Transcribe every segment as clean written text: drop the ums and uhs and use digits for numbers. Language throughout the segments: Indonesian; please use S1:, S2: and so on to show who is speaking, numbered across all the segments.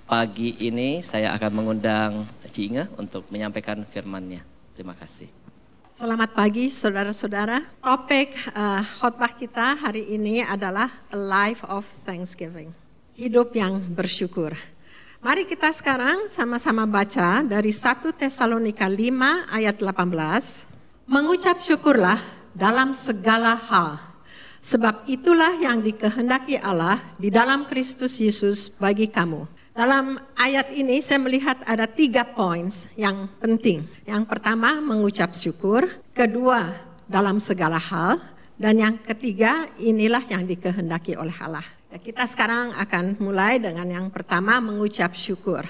S1: Pagi ini saya akan mengundang Ci Inge untuk menyampaikan firman-Nya. Terima kasih.
S2: Selamat pagi saudara-saudara. Topik khotbah kita hari ini adalah A Life of Thanksgiving. Hidup yang bersyukur. Mari kita sekarang sama-sama baca dari 1 Tesalonika 5 ayat 18. Mengucap syukurlah dalam segala hal, sebab itulah yang dikehendaki Allah di dalam Kristus Yesus bagi kamu. Dalam ayat ini saya melihat ada 3 poin yang penting. Yang pertama mengucap syukur, kedua dalam segala hal, dan yang ketiga inilah yang dikehendaki oleh Allah. Ya, kita sekarang akan mulai dengan yang pertama mengucap syukur.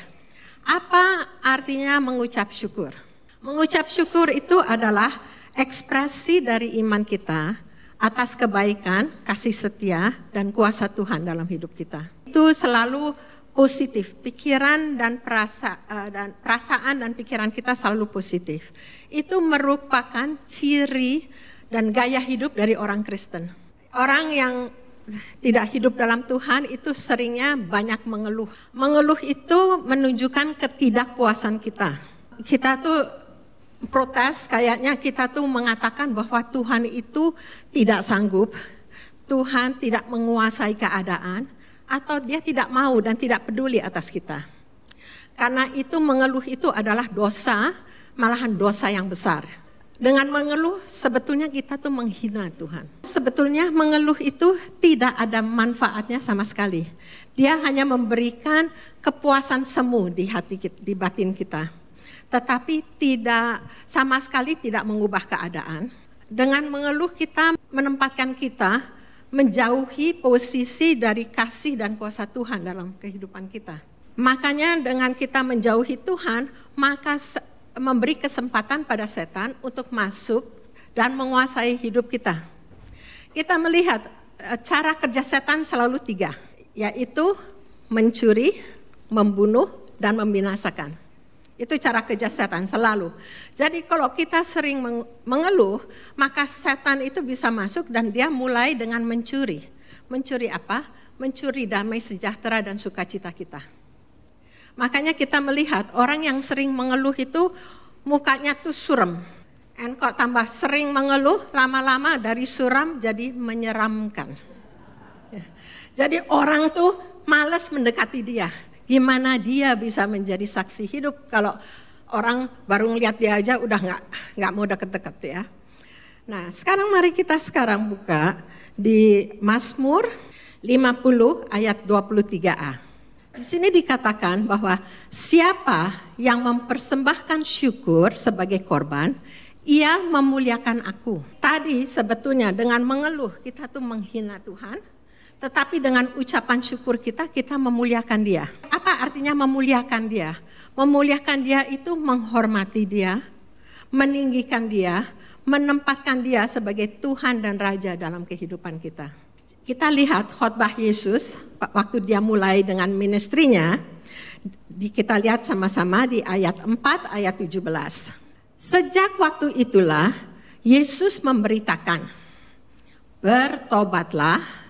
S2: Apa artinya mengucap syukur? Mengucap syukur itu adalah ekspresi dari iman kita atas kebaikan, kasih setia, dan kuasa Tuhan dalam hidup kita. Itu selalu positif, pikiran dan perasaan dan pikiran kita selalu positif. Itu merupakan ciri dan gaya hidup dari orang Kristen. Orang yang tidak hidup dalam Tuhan itu seringnya banyak mengeluh. Mengeluh itu menunjukkan ketidakpuasan kita. Kita tuh protes, kayaknya kita tuh mengatakan bahwa Tuhan itu tidak sanggup, Tuhan tidak menguasai keadaan, atau dia tidak mau dan tidak peduli atas kita. Karena itu mengeluh itu adalah dosa, malahan dosa yang besar. Dengan mengeluh sebetulnya kita tuh menghina Tuhan. Sebetulnya mengeluh itu tidak ada manfaatnya sama sekali. Dia hanya memberikan kepuasan semu di hati kita, di batin kita. Tetapi tidak sama sekali tidak mengubah keadaan. Dengan mengeluh kita menempatkan kita menjauhi posisi dari kasih dan kuasa Tuhan dalam kehidupan kita. Makanya dengan kita menjauhi Tuhan, maka memberi kesempatan pada setan untuk masuk dan menguasai hidup kita. Kita melihat cara kerja setan selalu 3, yaitu mencuri, membunuh, dan membinasakan. Itu cara kerja setan selalu. Jadi kalau kita sering mengeluh, maka setan itu bisa masuk dan dia mulai dengan mencuri. Mencuri apa? Mencuri damai sejahtera dan sukacita kita. Makanya kita melihat orang yang sering mengeluh itu mukanya tuh suram. Dan kok tambah sering mengeluh, lama-lama dari suram jadi menyeramkan. Jadi orang tuh malas mendekati dia. Gimana dia bisa menjadi saksi hidup kalau orang baru ngeliat dia aja udah nggak mau deket-deket ya. Nah sekarang mari kita buka di Mazmur 50 ayat 23a. Di sini dikatakan bahwa siapa yang mempersembahkan syukur sebagai korban, ia memuliakan aku. Tadi sebetulnya dengan mengeluh kita tuh menghina Tuhan. Tetapi dengan ucapan syukur kita memuliakan dia. Apa artinya memuliakan dia? Memuliakan dia itu menghormati dia, meninggikan dia, menempatkan dia sebagai Tuhan dan Raja dalam kehidupan kita. Kita lihat khotbah Yesus waktu dia mulai dengan ministrinya, kita lihat sama-sama di ayat 4 ayat 17. Sejak waktu itulah Yesus memberitakan, bertobatlah,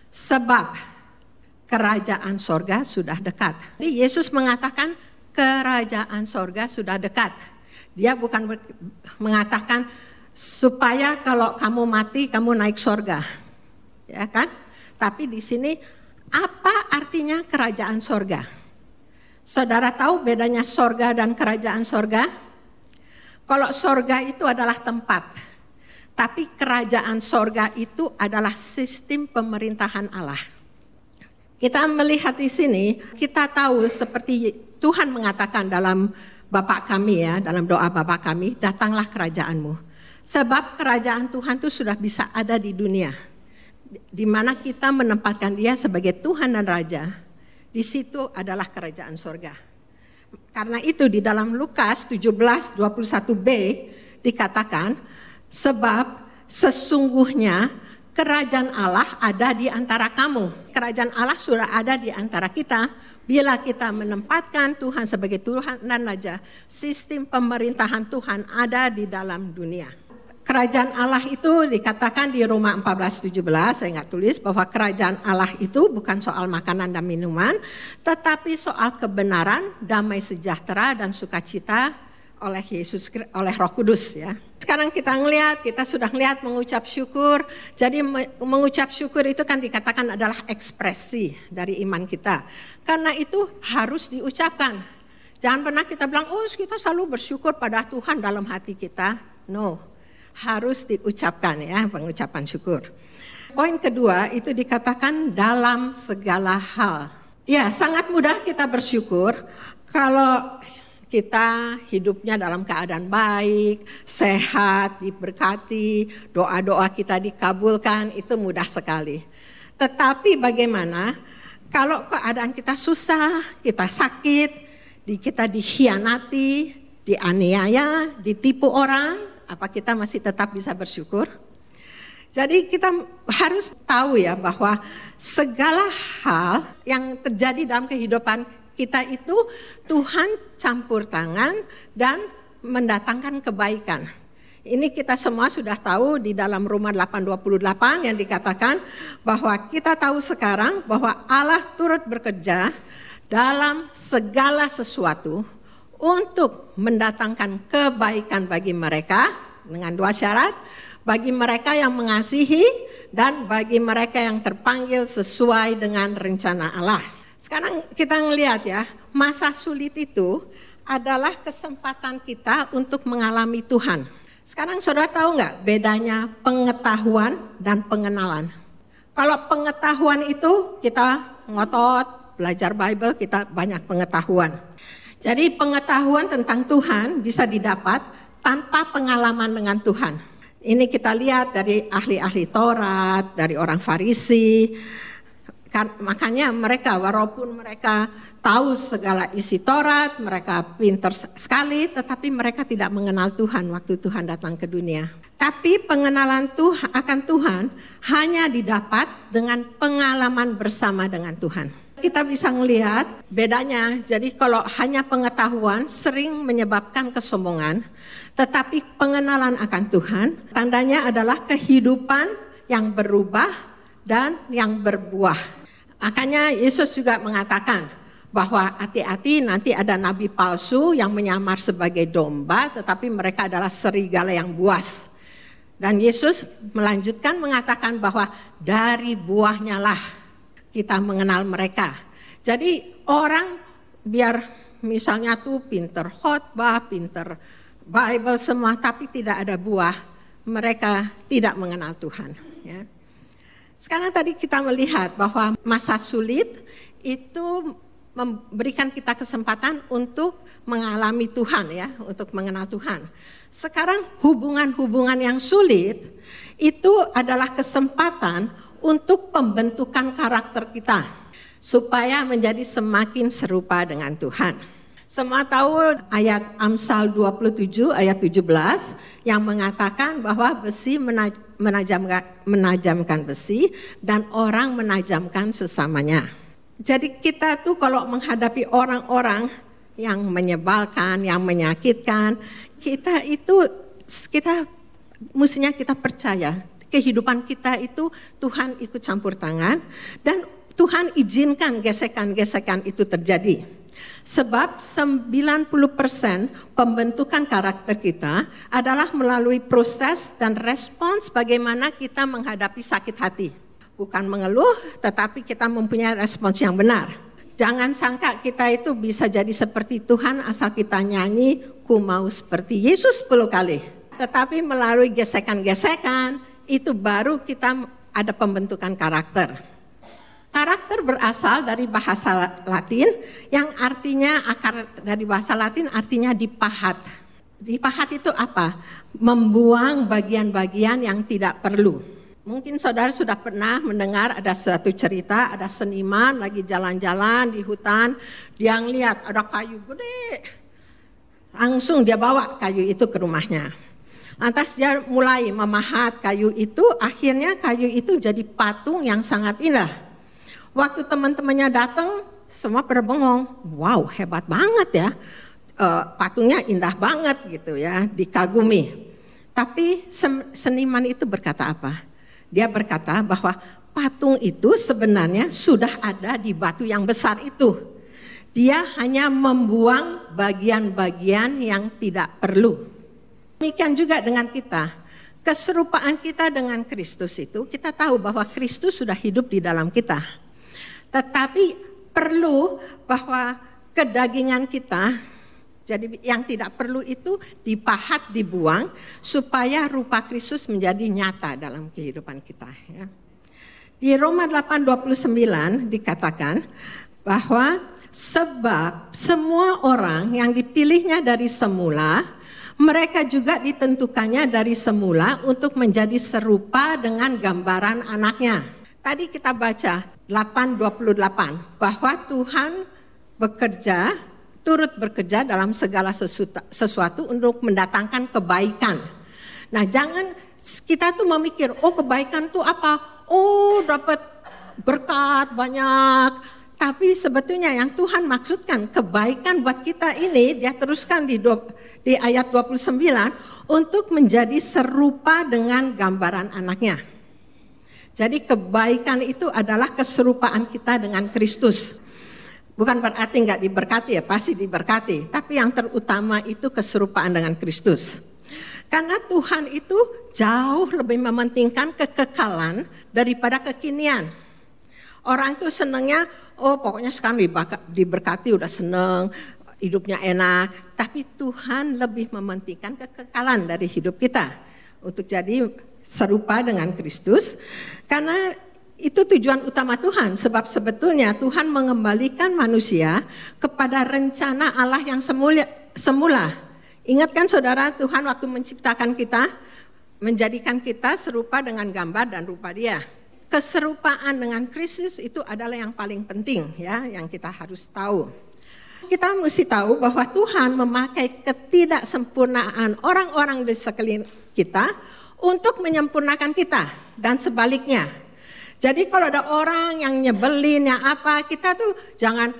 S2: sebab kerajaan sorga sudah dekat. Jadi Yesus mengatakan kerajaan sorga sudah dekat. Dia bukan mengatakan supaya kalau kamu mati kamu naik sorga, ya kan? Tapi di sini apa artinya kerajaan sorga? Saudara tahu bedanya sorga dan kerajaan sorga? Kalau sorga itu adalah tempat. Tapi kerajaan sorga itu adalah sistem pemerintahan Allah. Kita melihat di sini, kita tahu seperti Tuhan mengatakan dalam Bapa kami ya, dalam doa Bapa kami, datanglah kerajaanmu. Sebab kerajaan Tuhan itu sudah bisa ada di dunia. Di mana kita menempatkan dia sebagai Tuhan dan Raja. Di situ adalah kerajaan sorga. Karena itu di dalam Lukas 17:21b dikatakan, sebab sesungguhnya kerajaan Allah ada di antara kamu. Kerajaan Allah sudah ada di antara kita. Bila kita menempatkan Tuhan sebagai Tuhan dan Raja, sistem pemerintahan Tuhan ada di dalam dunia. Kerajaan Allah itu dikatakan di Roma 14:17, saya nggak tulis, bahwa kerajaan Allah itu bukan soal makanan dan minuman, tetapi soal kebenaran, damai sejahtera, dan sukacita oleh oleh Roh Kudus ya. Sekarang kita sudah ngelihat mengucap syukur. Jadi mengucap syukur itu kan dikatakan adalah ekspresi dari iman kita. Karena itu harus diucapkan. Jangan pernah kita bilang, oh kita selalu bersyukur pada Tuhan dalam hati kita. No, harus diucapkan ya, pengucapan syukur. Poin kedua itu dikatakan dalam segala hal. Ya, sangat mudah kita bersyukur kalau kita hidupnya dalam keadaan baik, sehat, diberkati, doa-doa kita dikabulkan, itu mudah sekali. Tetapi bagaimana kalau keadaan kita susah, kita sakit, kita dikhianati, dianiaya, ditipu orang, apa kita masih tetap bisa bersyukur? Jadi kita harus tahu ya bahwa segala hal yang terjadi dalam kehidupan kita itu Tuhan campur tangan dan mendatangkan kebaikan. Ini kita semua sudah tahu di dalam Roma 8:28 yang dikatakan bahwa kita tahu sekarang bahwa Allah turut bekerja dalam segala sesuatu untuk mendatangkan kebaikan bagi mereka dengan dua syarat, bagi mereka yang mengasihi dan bagi mereka yang terpanggil sesuai dengan rencana Allah. Sekarang kita ngelihat ya, masa sulit itu adalah kesempatan kita untuk mengalami Tuhan. Sekarang saudara tahu nggak bedanya pengetahuan dan pengenalan? Kalau pengetahuan itu kita ngotot, belajar Bible, kita banyak pengetahuan. Jadi pengetahuan tentang Tuhan bisa didapat tanpa pengalaman dengan Tuhan. Ini kita lihat dari ahli-ahli Taurat, dari orang Farisi. Makanya mereka walaupun mereka tahu segala isi Taurat, mereka pintar sekali, tetapi mereka tidak mengenal Tuhan waktu Tuhan datang ke dunia. Tapi pengenalan akan Tuhan hanya didapat dengan pengalaman bersama dengan Tuhan. Kita bisa melihat bedanya, jadi kalau hanya pengetahuan sering menyebabkan kesombongan, tetapi pengenalan akan Tuhan, tandanya adalah kehidupan yang berubah dan yang berbuah. Makanya Yesus juga mengatakan bahwa hati-hati nanti ada nabi palsu yang menyamar sebagai domba, tetapi mereka adalah serigala yang buas. Dan Yesus melanjutkan mengatakan bahwa dari buahnya lah kita mengenal mereka. Jadi orang biar misalnya tuh pinter khotbah, pinter Bible semua, tapi tidak ada buah, mereka tidak mengenal Tuhan. Ya. Sekarang tadi kita melihat bahwa masa sulit itu memberikan kita kesempatan untuk mengalami Tuhan ya, untuk mengenal Tuhan. Sekarang hubungan-hubungan yang sulit itu adalah kesempatan untuk pembentukan karakter kita supaya menjadi semakin serupa dengan Tuhan. Semua tahu ayat Amsal 27 ayat 17 yang mengatakan bahwa besi menajamkan besi dan orang menajamkan sesamanya. Jadi kita tuh kalau menghadapi orang-orang yang menyebalkan, yang menyakitkan, kita mestinya kita percaya kehidupan kita itu Tuhan ikut campur tangan dan Tuhan izinkan gesekan-gesekan itu terjadi. Sebab 90% pembentukan karakter kita adalah melalui proses dan respons bagaimana kita menghadapi sakit hati. Bukan mengeluh, tetapi kita mempunyai respons yang benar. Jangan sangka kita itu bisa jadi seperti Tuhan asal kita nyanyi, ku mau seperti Yesus 10 kali. Tetapi melalui gesekan-gesekan, itu baru kita ada pembentukan karakter. Karakter berasal dari bahasa Latin yang artinya akar dari bahasa Latin artinya dipahat. Dipahat itu apa? Membuang bagian-bagian yang tidak perlu. Mungkin saudara sudah pernah mendengar ada suatu cerita, ada seniman lagi jalan-jalan di hutan, dia ngeliat ada kayu gede. Langsung dia bawa kayu itu ke rumahnya. Lantas dia mulai memahat kayu itu, akhirnya kayu itu jadi patung yang sangat indah. Waktu teman-temannya datang, semua pada bengong, wow hebat banget ya, patungnya indah banget gitu ya, dikagumi. Tapi seniman itu berkata apa? Dia berkata bahwa patung itu sebenarnya sudah ada di batu yang besar itu. Dia hanya membuang bagian-bagian yang tidak perlu. Demikian juga dengan kita. Keserupaan kita dengan Kristus itu, kita tahu bahwa Kristus sudah hidup di dalam kita. Tetapi perlu bahwa kedagingan kita, jadi yang tidak perlu itu dipahat, dibuang, supaya rupa Kristus menjadi nyata dalam kehidupan kita. Ya. Di Roma 8:29 dikatakan bahwa sebab semua orang yang dipilihnya dari semula, mereka juga ditentukannya dari semula untuk menjadi serupa dengan gambaran anaknya. Tadi kita baca 8:28 bahwa Tuhan turut bekerja dalam segala sesuatu untuk mendatangkan kebaikan. Nah, jangan kita tuh memikir, kebaikan tuh apa? Dapat berkat banyak. Tapi sebetulnya yang Tuhan maksudkan kebaikan buat kita ini, dia teruskan di ayat 29, untuk menjadi serupa dengan gambaran anaknya. Jadi kebaikan itu adalah keserupaan kita dengan Kristus. Bukan berarti enggak diberkati ya, pasti diberkati. Tapi yang terutama itu keserupaan dengan Kristus. Karena Tuhan itu jauh lebih mementingkan kekekalan daripada kekinian. Orang tuh senangnya, pokoknya sekarang diberkati udah seneng, hidupnya enak. Tapi Tuhan lebih mementingkan kekekalan dari hidup kita. Untuk jadi serupa dengan Kristus. Karena itu tujuan utama Tuhan. Sebab sebetulnya Tuhan mengembalikan manusia kepada rencana Allah yang semula. Ingat kan saudara, Tuhan waktu menciptakan kita, menjadikan kita serupa dengan gambar dan rupa Dia. Keserupaan dengan Kristus itu adalah yang paling penting ya, yang kita harus tahu. Kita mesti tahu bahwa Tuhan memakai ketidaksempurnaan orang-orang di sekeliling kita untuk menyempurnakan kita dan sebaliknya. Jadi kalau ada orang yang nyebelin yang apa, kita tuh jangan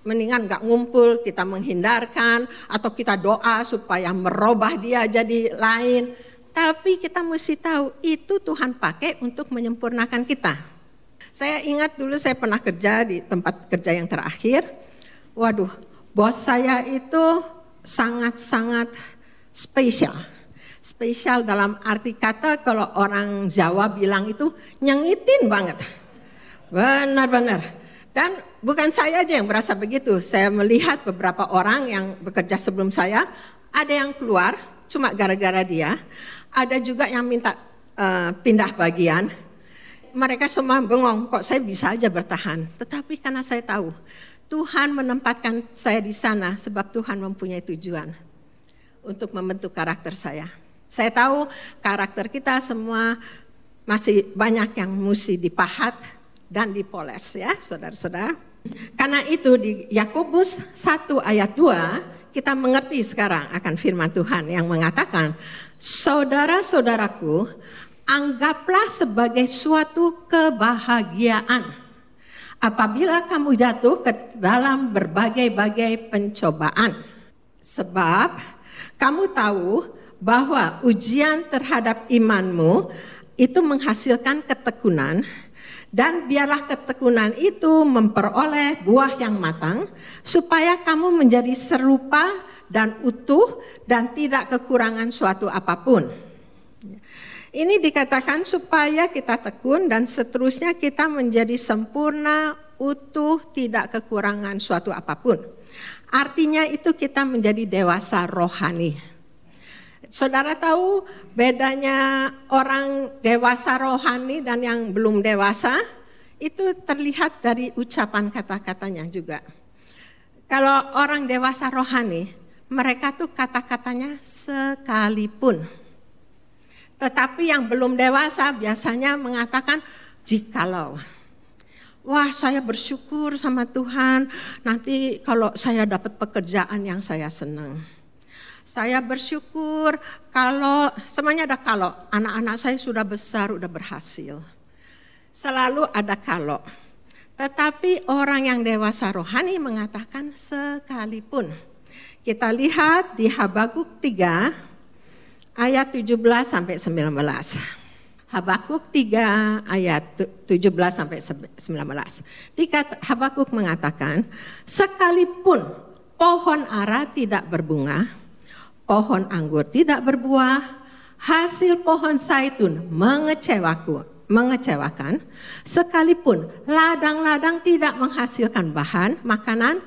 S2: mendingan gak ngumpul, kita menghindarkan atau kita doa supaya merubah dia jadi lain. Tapi kita mesti tahu itu Tuhan pakai untuk menyempurnakan kita. Saya ingat dulu saya pernah kerja di tempat kerja yang terakhir. Waduh, bos saya itu sangat-sangat spesial. Spesial dalam arti kata kalau orang Jawa bilang itu nyengitin banget. Benar-benar. Dan bukan saya aja yang berasa begitu. Saya melihat beberapa orang yang bekerja sebelum saya, ada yang keluar cuma gara-gara dia. Ada juga yang minta pindah bagian. Mereka semua bengong, kok saya bisa aja bertahan. Tetapi karena saya tahu, Tuhan menempatkan saya di sana sebab Tuhan mempunyai tujuan untuk membentuk karakter saya. Saya tahu karakter kita semua masih banyak yang mesti dipahat dan dipoles ya saudara-saudara. Karena itu di Yakobus 1 ayat 2 kita mengerti sekarang akan firman Tuhan yang mengatakan, saudara-saudaraku, anggaplah sebagai suatu kebahagiaan apabila kamu jatuh ke dalam berbagai-bagai pencobaan. Sebab kamu tahu bahwa ujian terhadap imanmu itu menghasilkan ketekunan, dan biarlah ketekunan itu memperoleh buah yang matang, supaya kamu menjadi serupa dan utuh dan tidak kekurangan suatu apapun. Ini dikatakan supaya kita tekun dan seterusnya kita menjadi sempurna, utuh, tidak kekurangan suatu apapun. Artinya itu kita menjadi dewasa rohani. Saudara tahu bedanya orang dewasa rohani dan yang belum dewasa? Itu terlihat dari ucapan kata-katanya juga. Kalau orang dewasa rohani, mereka tuh kata-katanya sekalipun. Tetapi yang belum dewasa biasanya mengatakan jikalau. Wah, saya bersyukur sama Tuhan, nanti kalau saya dapat pekerjaan yang saya senang. Saya bersyukur kalau, semuanya ada kalau, anak-anak saya sudah besar, sudah berhasil. Selalu ada kalau. Tetapi orang yang dewasa rohani mengatakan sekalipun. Kita lihat di Habakuk 3 ayat 17 sampai 19. Habakuk 3 ayat 17 sampai 19. Habakuk mengatakan, sekalipun pohon ara tidak berbunga, pohon anggur tidak berbuah, hasil pohon zaitun mengecewakan, sekalipun ladang-ladang tidak menghasilkan bahan makanan,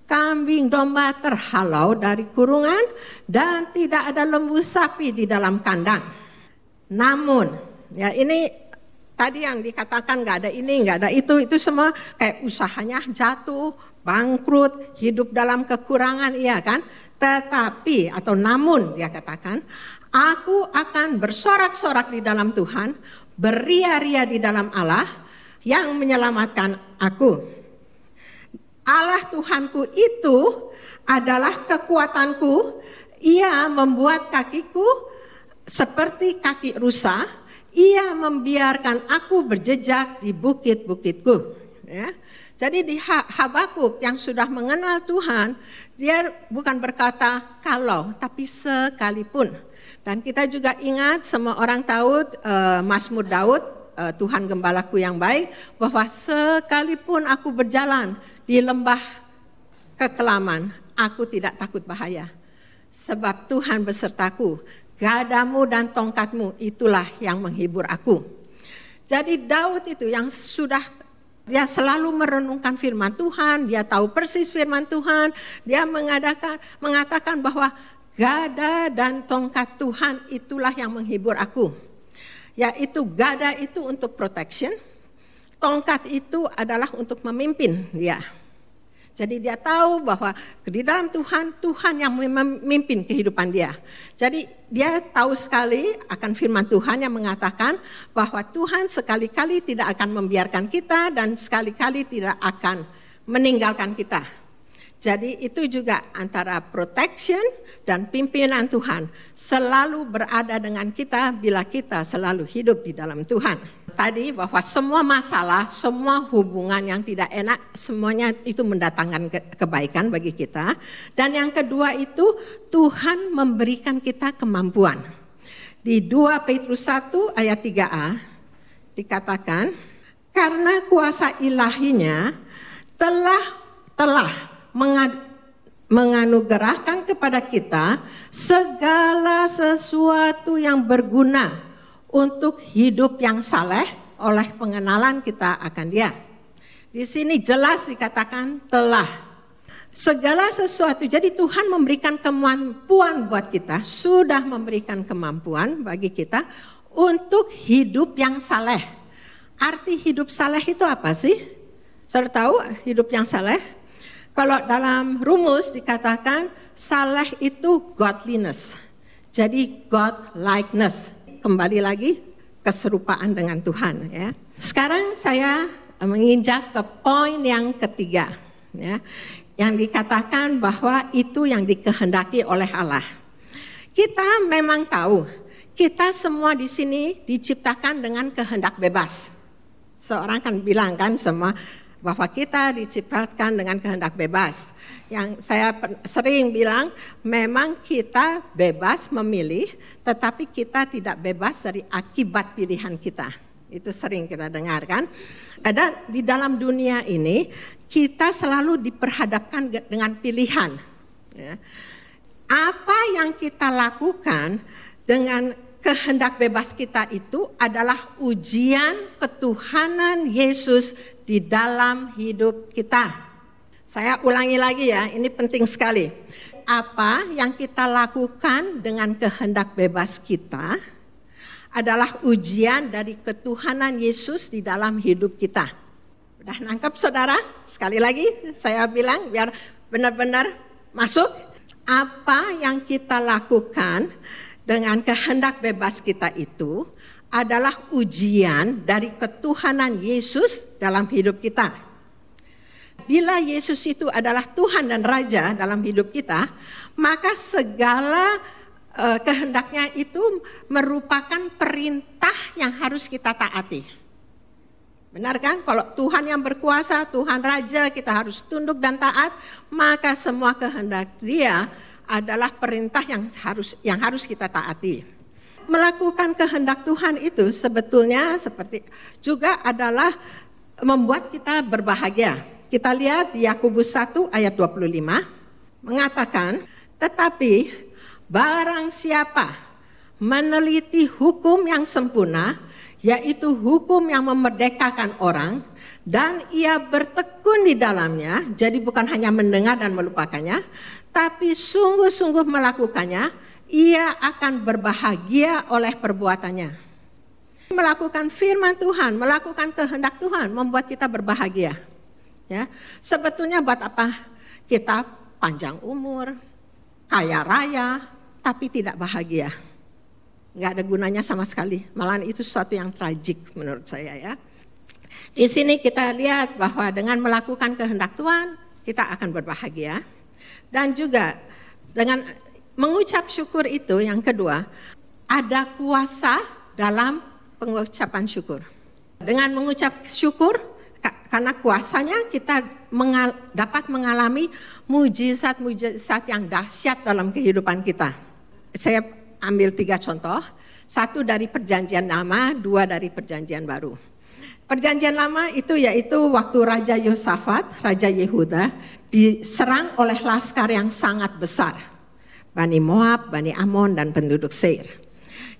S2: kambing domba terhalau dari kurungan, dan tidak ada lembu sapi di dalam kandang. Namun, ya ini tadi yang dikatakan nggak ada ini, nggak ada itu semua kayak usahanya jatuh, bangkrut, hidup dalam kekurangan, iya kan? Tetapi atau namun dia katakan, aku akan bersorak-sorak di dalam Tuhan, beria-ria di dalam Allah yang menyelamatkan aku. Allah Tuhanku itu adalah kekuatanku, ia membuat kakiku seperti kaki rusa, ia membiarkan aku berjejak di bukit-bukitku. Ya. Jadi di Habakuk yang sudah mengenal Tuhan, dia bukan berkata kalau, tapi sekalipun. Dan kita juga ingat, semua orang tahu Mazmur Daud, Tuhan gembalaku yang baik, bahwa sekalipun aku berjalan di lembah kekelaman, aku tidak takut bahaya. Sebab Tuhan besertaku, gadamu dan tongkatmu itulah yang menghibur aku. Jadi Daud itu yang sudah, dia selalu merenungkan firman Tuhan, dia tahu persis firman Tuhan, dia mengatakan bahwa gada dan tongkat Tuhan itulah yang menghibur aku. Yaitu gada itu untuk protection, tongkat itu adalah untuk memimpin dia. Jadi dia tahu bahwa di dalam Tuhan yang memimpin kehidupan dia. Jadi dia tahu sekali akan firman Tuhan yang mengatakan bahwa Tuhan sekali-kali tidak akan membiarkan kita dan sekali-kali tidak akan meninggalkan kita. Jadi itu juga antara protection dan pimpinan Tuhan selalu berada dengan kita bila kita selalu hidup di dalam Tuhan. Tadi bahwa semua masalah, semua hubungan yang tidak enak, semuanya itu mendatangkan kebaikan bagi kita. Dan yang kedua itu Tuhan memberikan kita kemampuan. Di 2 Petrus 1 ayat 3a dikatakan, karena kuasa ilahinya telah menganugerahkan kepada kita segala sesuatu yang berguna untuk hidup yang saleh oleh pengenalan kita akan Dia. Di sini jelas dikatakan telah. Segala sesuatu, jadi Tuhan memberikan kemampuan buat kita, sudah memberikan kemampuan bagi kita untuk hidup yang saleh. Arti hidup saleh itu apa sih? Saudara tahu hidup yang saleh? Kalau dalam rumus dikatakan saleh itu godliness. Jadi God-likeness. Kembali lagi keserupaan dengan Tuhan. Ya. Sekarang saya menginjak ke poin yang ketiga. Ya, yang dikatakan bahwa itu yang dikehendaki oleh Allah. Kita memang tahu, kita semua di sini diciptakan dengan kehendak bebas. Seorang kan bilang kan semua bahwa kita diciptakan dengan kehendak bebas. Yang saya sering bilang, memang kita bebas memilih, tetapi kita tidak bebas dari akibat pilihan kita. Itu sering kita dengarkan. Ada di dalam dunia ini, kita selalu diperhadapkan dengan pilihan. Ya. Apa yang kita lakukan dengan kehendak bebas kita itu adalah ujian ketuhanan Yesus di dalam hidup kita. Saya ulangi lagi ya, ini penting sekali. Apa yang kita lakukan dengan kehendak bebas kita adalah ujian dari ketuhanan Yesus di dalam hidup kita. Udah nangkep saudara? Sekali lagi saya bilang biar benar-benar masuk. Apa yang kita lakukan dengan kehendak bebas kita itu adalah ujian dari ketuhanan Yesus dalam hidup kita. Bila Yesus itu adalah Tuhan dan Raja dalam hidup kita, maka segala kehendaknya itu merupakan perintah yang harus kita taati. Benar kan? Kalau Tuhan yang berkuasa, Tuhan Raja, kita harus tunduk dan taat, maka semua kehendak Dia adalah perintah yang harus kita taati. Melakukan kehendak Tuhan itu sebetulnya juga adalah membuat kita berbahagia. Kita lihat di Yakobus 1 ayat 25 mengatakan, tetapi barang siapa meneliti hukum yang sempurna, yaitu hukum yang memerdekakan orang, dan ia bertekun di dalamnya, jadi bukan hanya mendengar dan melupakannya, tapi sungguh-sungguh melakukannya, ia akan berbahagia oleh perbuatannya. Melakukan firman Tuhan, melakukan kehendak Tuhan membuat kita berbahagia. Ya, sebetulnya buat apa kita panjang umur, kaya raya, tapi tidak bahagia? Nggak ada gunanya sama sekali. Malahan itu sesuatu yang tragik menurut saya ya. Di sini kita lihat bahwa dengan melakukan kehendak Tuhan, kita akan berbahagia. Dan juga dengan mengucap syukur itu yang kedua, ada kuasa dalam pengucapan syukur. Dengan mengucap syukur, karena kuasanya kita dapat mengalami mujizat-mujizat yang dahsyat dalam kehidupan kita. Saya ambil 3 contoh, 1 dari Perjanjian Lama, 2 dari Perjanjian Baru. Perjanjian Lama itu yaitu waktu Raja Yosafat, Raja Yehuda, diserang oleh laskar yang sangat besar. Bani Moab, Bani Amon, dan penduduk Seir.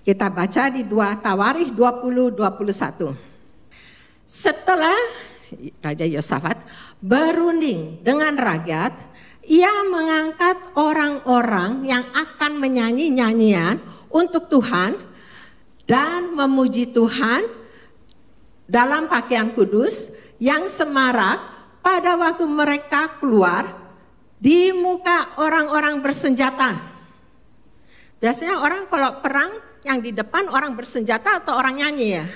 S2: Kita baca di 2 Tawarikh 20-21. Setelah Raja Yosafat berunding dengan rakyat, ia mengangkat orang-orang yang akan menyanyi nyanyian untuk Tuhan dan memuji Tuhan dalam pakaian kudus yang semarak pada waktu mereka keluar di muka orang-orang bersenjata. Biasanya orang kalau perang yang di depan orang bersenjata atau orang nyanyi ya.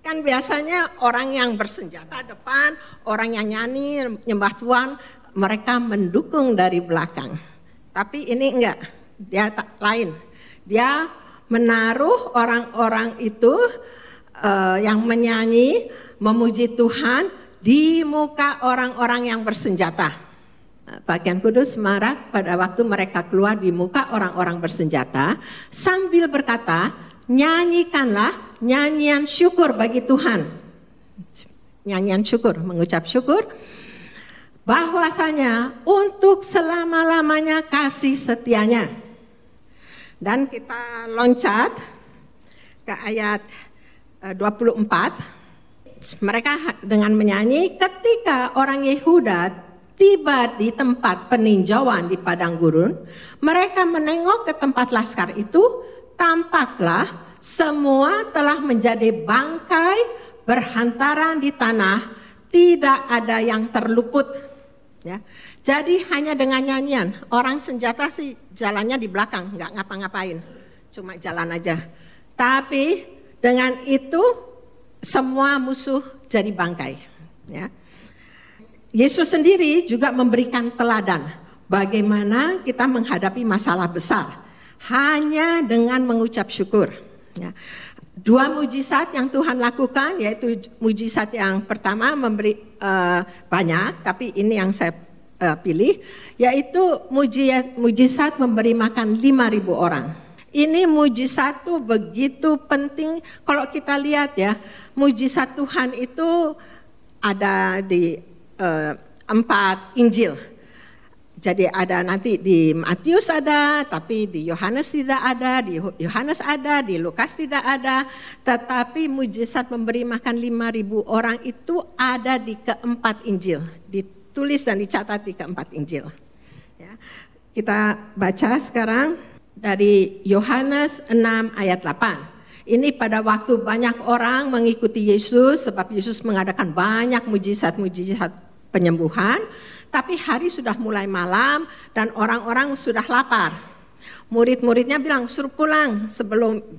S2: Kan biasanya orang yang bersenjata depan, orang yang nyanyi, nyembah Tuhan, mereka mendukung dari belakang. Tapi ini enggak, dia lain. Dia menaruh orang-orang itu yang menyanyi, memuji Tuhan di muka orang-orang yang bersenjata. Pakaian kudus semarak pada waktu mereka keluar di muka orang-orang bersenjata, sambil berkata, nyanyikanlah nyanyian syukur bagi Tuhan. Nyanyian syukur, mengucap syukur, bahwasanya untuk selama-lamanya kasih setianya. Dan kita loncat ke ayat 24. Mereka dengan menyanyi, ketika orang Yehuda tiba di tempat peninjauan di padang gurun, mereka menengok ke tempat laskar itu, tampaklah semua telah menjadi bangkai berhantaran di tanah, tidak ada yang terluput. Ya. Jadi hanya dengan nyanyian, orang senjata sih jalannya di belakang, nggak ngapa-ngapain, cuma jalan aja. Tapi dengan itu semua musuh jadi bangkai. Ya. Yesus sendiri juga memberikan teladan bagaimana kita menghadapi masalah besar hanya dengan mengucap syukur. Ya. 2 mujizat yang Tuhan lakukan, yaitu mujizat yang pertama memberi banyak, tapi ini yang saya pilih, yaitu mujizat memberi makan 5.000 orang. Ini mujizat tuh begitu penting. Kalau kita lihat ya, mujizat Tuhan itu ada di 4 Injil. Jadi ada nanti di Matius ada, tapi di Yohanes tidak ada, di Yohanes ada, di Lukas tidak ada. Tetapi mujizat memberi makan 5.000 orang itu ada di keempat Injil. Ditulis dan dicatat di keempat Injil. Ya. Kita baca sekarang dari Yohanes 6 ayat 8. Ini pada waktu banyak orang mengikuti Yesus, sebab Yesus mengadakan banyak mujizat-mujizat penyembuhan. Tapi hari sudah mulai malam dan orang-orang sudah lapar. Murid-muridnya bilang suruh pulang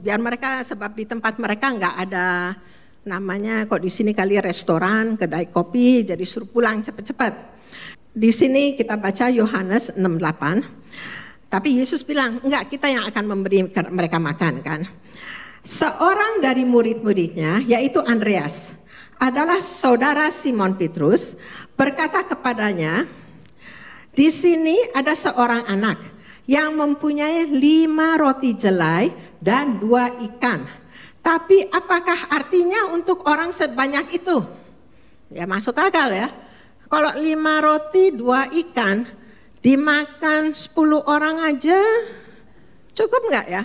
S2: biar mereka, sebab di tempat mereka enggak ada namanya, kok di sini kali restoran, kedai kopi, jadi suruh pulang cepat-cepat. Di sini kita baca Yohanes 6:8. Tapi Yesus bilang, enggak, kita yang akan memberi mereka makan kan. Seorang dari murid-muridnya, yaitu Andreas, adalah saudara Simon Petrus, berkata kepadanya, Di sini ada seorang anak yang mempunyai 5 roti jelai dan 2 ikan. Tapi apakah artinya untuk orang sebanyak itu? Ya masuk akal ya. Kalau 5 roti 2 ikan dimakan 10 orang aja cukup nggak ya?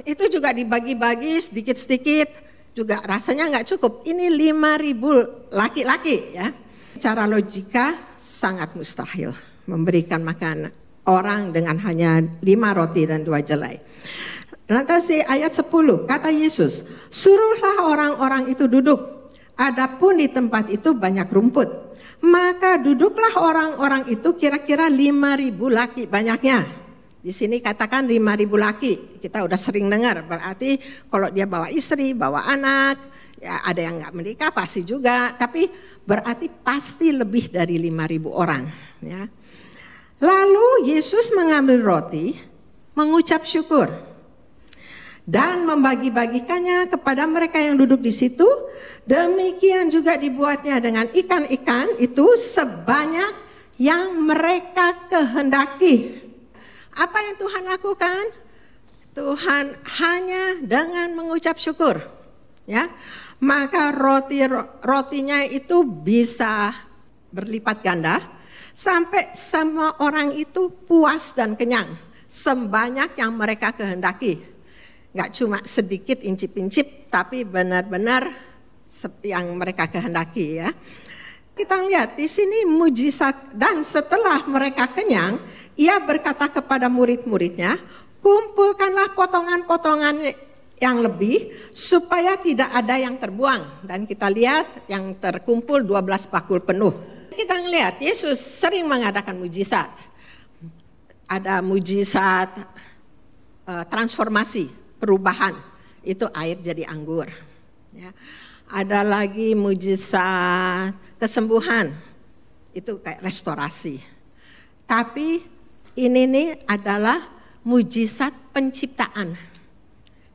S2: Itu juga dibagi-bagi sedikit-sedikit juga rasanya nggak cukup. Ini 5.000 laki-laki ya. Secara logika sangat mustahil memberikan makan orang dengan hanya 5 roti dan 2 jelai. Lantas di ayat 10 kata Yesus, suruhlah orang-orang itu duduk. Adapun di tempat itu banyak rumput. Maka duduklah orang-orang itu kira-kira 5.000 laki banyaknya. Di sini katakan 5.000 laki. Kita udah sering dengar. Berarti kalau dia bawa istri, bawa anak, ya ada yang nggak menikah pasti juga. Tapi berarti pasti lebih dari 5.000 orang. Ya. Lalu Yesus mengambil roti, mengucap syukur, dan membagi-bagikannya kepada mereka yang duduk di situ. Demikian juga dibuatnya dengan ikan-ikan itu sebanyak yang mereka kehendaki. Apa yang Tuhan lakukan? Tuhan hanya dengan mengucap syukur, ya. Maka rotinya itu bisa berlipat ganda sampai semua orang itu puas dan kenyang sebanyak yang mereka kehendaki. Nggak cuma sedikit incip-incip, tapi benar-benar yang mereka kehendaki ya. Kita lihat di sini mujizat, dan setelah mereka kenyang, ia berkata kepada murid-muridnya, kumpulkanlah potongan-potongan yang lebih supaya tidak ada yang terbuang. Dan kita lihat yang terkumpul 12 bakul penuh. Kita lihat Yesus sering mengadakan mujizat. Ada mujizat transformasi, perubahan, itu air jadi anggur. Ya. Ada lagi mujizat kesembuhan, itu kayak restorasi. Tapi ini nih adalah mujizat penciptaan.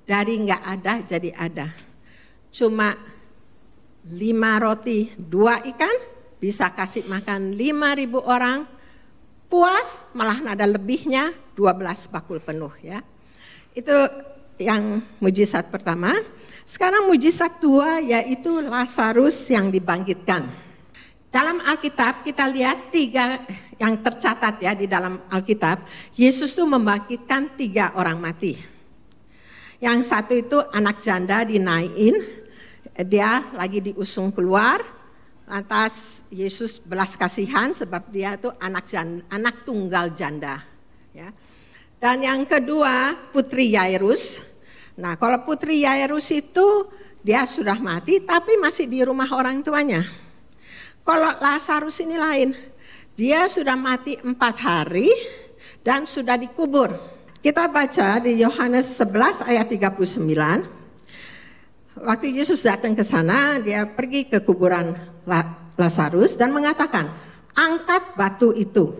S2: Dari nggak ada jadi ada. Cuma 5 roti, 2 ikan bisa kasih makan 5.000 orang. Puas, malah ada lebihnya 12 bakul penuh ya. Itu yang mujizat pertama. Sekarang mujizat 2 yaitu Lazarus yang dibangkitkan. Dalam Alkitab kita lihat 3 yang tercatat ya di dalam Alkitab. Yesus itu membangkitkan 3 orang mati. Yang satu itu anak janda dinaikin, dia lagi diusung keluar, lantas Yesus belas kasihan sebab dia itu anak tunggal janda. Ya. Dan yang kedua putri Yairus. Nah kalau putri Yairus itu dia sudah mati tapi masih di rumah orang tuanya. Kalau Lazarus ini lain, dia sudah mati 4 hari dan sudah dikubur. Kita baca di Yohanes 11 ayat 39. Waktu Yesus datang ke sana, dia pergi ke kuburan Lazarus dan mengatakan, angkat batu itu.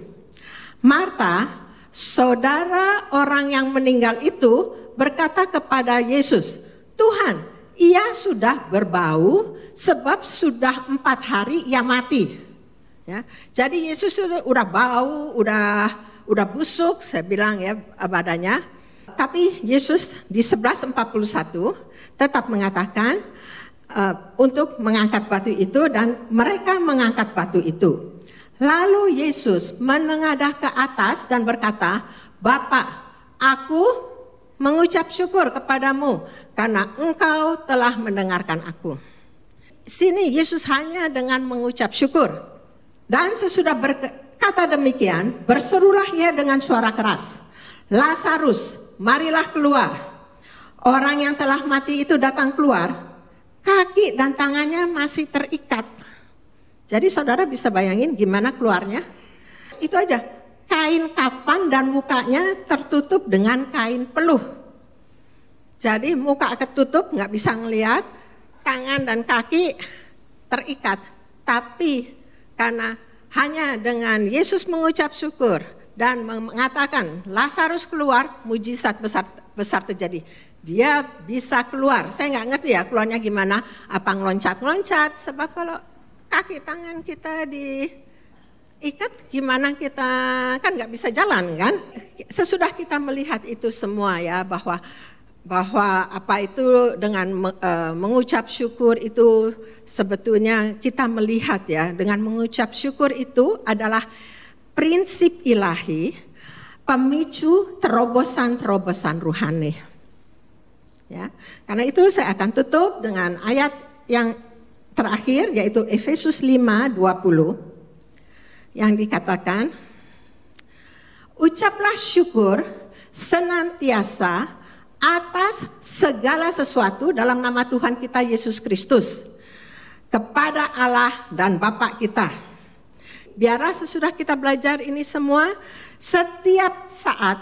S2: Marta, saudara orang yang meninggal itu berkata kepada Yesus, Tuhan, ia sudah berbau sebab sudah 4 hari ia mati. Ya, jadi Yesus udah bau, udah busuk, saya bilang ya badannya. Tapi Yesus di 11:41 tetap mengatakan untuk mengangkat batu itu dan mereka mengangkat batu itu. Lalu Yesus menengadah ke atas dan berkata, Bapa, aku mengucap syukur kepadamu karena engkau telah mendengarkan aku. Sini Yesus hanya dengan mengucap syukur. Dan sesudah berkata demikian, berserulah ia dengan suara keras, Lazarus, marilah keluar. Orang yang telah mati itu datang keluar, kaki dan tangannya masih terikat. Jadi saudara bisa bayangin gimana keluarnya? Itu aja, kain kapan dan mukanya tertutup dengan kain peluh. Jadi muka ketutup, nggak bisa ngelihat, tangan dan kaki terikat. Tapi karena hanya dengan Yesus mengucap syukur dan mengatakan Lazarus keluar, mujizat besar terjadi. Dia bisa keluar. Saya nggak ngerti ya keluarnya gimana. Apa ngeloncat-loncat? Sebab kalau kaki tangan kita ikat, gimana kita, kan nggak bisa jalan kan. Sesudah kita melihat itu semua ya, bahwa apa itu dengan mengucap syukur itu sebetulnya kita melihat ya, dengan mengucap syukur itu adalah prinsip ilahi, pemicu terobosan-terobosan rohani. Ya, karena itu saya akan tutup dengan ayat yang terakhir, yaitu Efesus 5:20 yang dikatakan, ucaplah syukur senantiasa atas segala sesuatu dalam nama Tuhan kita Yesus Kristus kepada Allah dan Bapa kita. Biarlah sesudah kita belajar ini semua, setiap saat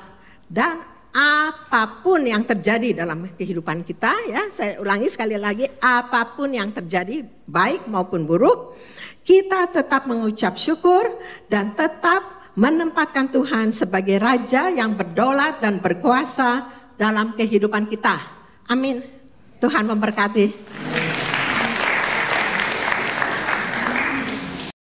S2: dan apapun yang terjadi dalam kehidupan kita, ya, saya ulangi sekali lagi, apapun yang terjadi baik maupun buruk, kita tetap mengucap syukur dan tetap menempatkan Tuhan sebagai Raja yang berdaulat dan berkuasa dalam kehidupan kita. Amin. Tuhan memberkati.